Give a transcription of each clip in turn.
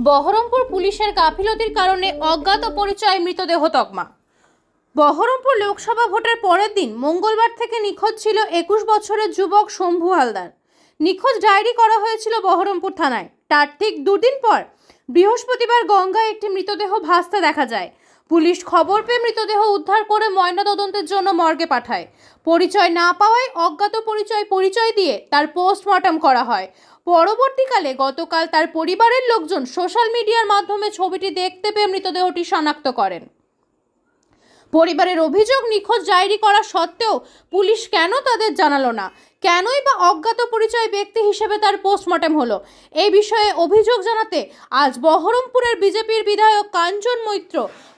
বহরমপুর পুলিশের গাফিলতির কারণে অজ্ঞাত পরিচয় মৃতদেহ তকমা। বহরমপুর লোকসভা ভোটের পরের দিন মঙ্গলবার থেকে নিখোঁজ ছিল 21 বছরের যুবক শম্ভু হালদার। নিখোঁজ ডায়েরি করা হয়েছিল বহরমপুর থানায়। তার ঠিক দুদিন পর বৃহস্পতিবার গঙ্গায় একটি মৃতদেহ ভাসতে দেখা যায়। পুলিশ খবর পেয়ে মৃতদেহ উদ্ধার করে ময়নাতদন্তের জন্য মর্গে পাঠায়। পরিচয় না পাওয়ায় অজ্ঞাত পরিচয় দিয়ে তার পোস্টমর্টম করা হয়। পরবর্তীকালে গতকাল তার পরিবারের লোকজন সোশ্যাল মিডিয়ার মাধ্যমে ছবিটি দেখতে পেয়ে মৃতদেহটি শনাক্ত করেন। পরিবারের অভিযোগ, নিখোঁজ ডায়েরি করা সত্ত্বেও পুলিশ কেন তাদের জানালো না, কেনই বা অজ্ঞাত পরিচয় ব্যক্তি হিসেবে তার পোস্টমর্টম হলো। এই বিষয়ে অভিযোগ জানাতে আজ বহরমপুরের বিজেপির বিধায়ক কাঞ্চন মৈত্র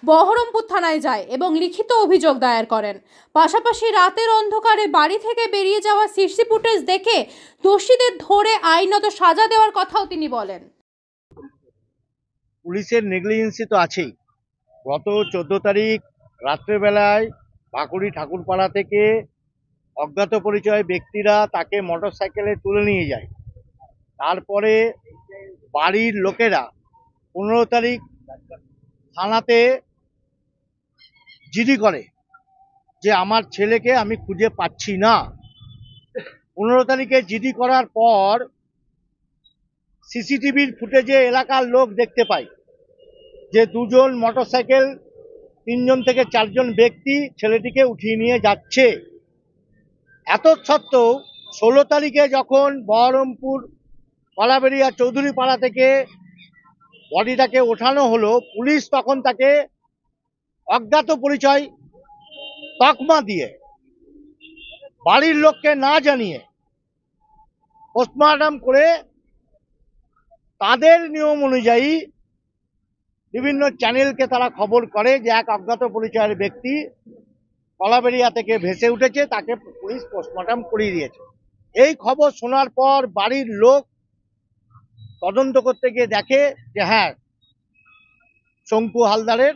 বহরমপুর থানায় যায় এবং লিখিত অভিযোগ দায়ের করেন। পাশাপাশি রাতের অন্ধকারে বাড়ি থেকে বেরিয়ে যাওয়া সিসি ফুটেজ দেখে দোষীদের ধরে আইনত সাজা দেওয়ার কথাও তিনি বলেন। পুলিশের নেগলিজেন্সি তো আছেই। গত 14 তারিখ রাত্রেবেলায় বাঁকুড়ি ঠাকুরপাড়া থেকে অজ্ঞাত পরিচয় ব্যক্তিরা তাকে মোটরসাইকেলে তুলে নিয়ে যায়। তারপরে বাড়ির লোকেরা 15 তারিখ থানাতে জিডি করে যে আমার ছেলেকে আমি খুঁজে পাচ্ছি না। 15 তারিখে জিডি করার পর সিসিটিভির ফুটেজে এলাকার লোক দেখতে পায় যে দুজন মোটরসাইকেল 3 জন থেকে 4 জন ব্যক্তি ছেলেটিকে উঠিয়ে নিয়ে যাচ্ছে। এত সত্ত্বেও 16 তারিখে যখন বহরমপুর কলাবেড়িয়া চৌধুরী পাড়া থেকে বডিটাকে ওঠানো হলো, পুলিশ তখন তাকে অজ্ঞাত পরিচয় তকমা দিয়ে বাড়ির লোককে না জানিয়ে পোস্টমর্টম করে তাদের নিয়ম অনুযায়ী বিভিন্ন চ্যানেলকে তারা খবর করে যে এক অজ্ঞাত পরিচয়ের ব্যক্তি কলাবেড়িয়া থেকে ভেসে উঠেছে, তাকে পুলিশ পোস্টমর্টম করিয়ে দিয়েছে। এই খবর শোনার পর বাড়ির লোক তদন্ত করতে গিয়ে দেখে যে হ্যাঁ, শঙ্কু হালদারের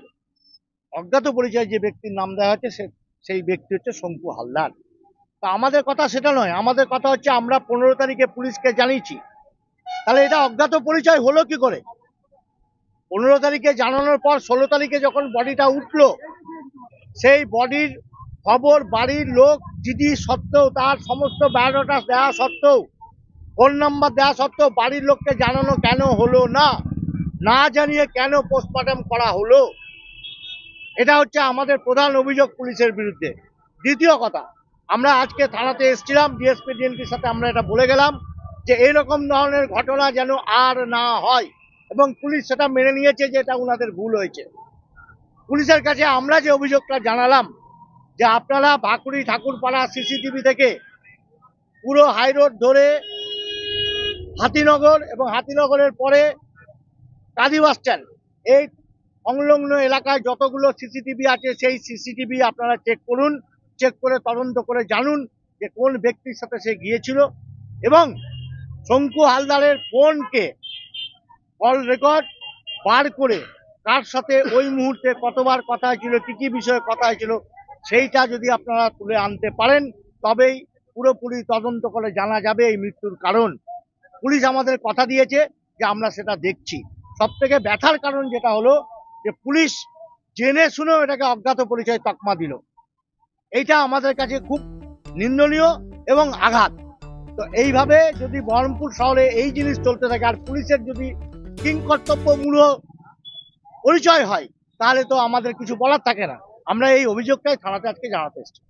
অজ্ঞাত পরিচয় যে ব্যক্তির নাম দেওয়া হচ্ছে সেই ব্যক্তি হচ্ছে শঙ্কু হালদার। তা আমাদের কথা সেটা নয়, আমাদের কথা হচ্ছে আমরা 15 তারিখে পুলিশকে জানিয়েছি, তাহলে এটা অজ্ঞাত পরিচয় হলো কি করে? 15 তারিখে জানানোর পর 16 তারিখে যখন বডিটা উঠলো, সেই বডির খবর বাড়ির লোক জিডি সত্ত্বেও, তার সমস্ত বায়োডাটা দেওয়া সত্ত্বেও, ফোন নাম্বার দেওয়া সত্ত্বেও বাড়ির লোককে জানানো কেন হলো না, না জানিয়ে কেন পোস্টমর্টম করা হলো? এটা হচ্ছে আমাদের প্রধান অভিযোগ পুলিশের বিরুদ্ধে। দ্বিতীয় কথা, আমরা আজকে থানাতে এসেছিলাম, ডিএসপি ডিএনপির সাথে আমরা এটা বলে গেলাম যে এইরকম ধরনের ঘটনা যেন আর না হয়, এবং পুলিশ সেটা মেনে নিয়েছে যে এটা ওনাদের ভুল হয়েছে। পুলিশের কাছে আমরা যে অভিযোগটা জানালাম যে আপনারা বাঁকুড়ি ঠাকুরপাড়া সিসিটিভি থেকে পুরো হাই রোড ধরে হাতিনগর এবং হাতিনগরের পরে কাদি বাস স্ট্যান্ড, এই সংলগ্ন এলাকায় যতগুলো সিসিটিভি আছে সেই সিসিটিভি আপনারা চেক করুন, চেক করে তদন্ত করে জানুন যে কোন ব্যক্তির সাথে সে গিয়েছিল, এবং শঙ্কু হালদারের ফোনকে কল রেকর্ড বার করে কার সাথে ওই মুহূর্তে কতবার কথা হয়েছিল, কি কি বিষয়ে কথা হয়েছিল, সেইটা যদি আপনারা তুলে আনতে পারেন তবেই পুরোপুরি তদন্ত করে জানা যাবে এই মৃত্যুর কারণ। পুলিশ আমাদের কথা দিয়েছে যে আমরা সেটা দেখছি। সব থেকে ব্যথার কারণ যেটা হলো যে পুলিশ জেনে শুনেও এটাকে অজ্ঞাত পরিচয় তকমা দিল। এইটা আমাদের কাছে খুব নিন্দনীয় এবং আঘাত। তো এইভাবে যদি বহরমপুর শহরে এই জিনিস চলতে থাকে আর পুলিশের যদি কিংকর্তব্যমূলক পরিচয় হয়, তাহলে তো আমাদের কিছু বলার থাকে না। আমরা এই অভিযোগটাই থানাতে আজকে জানাতে এসেছি।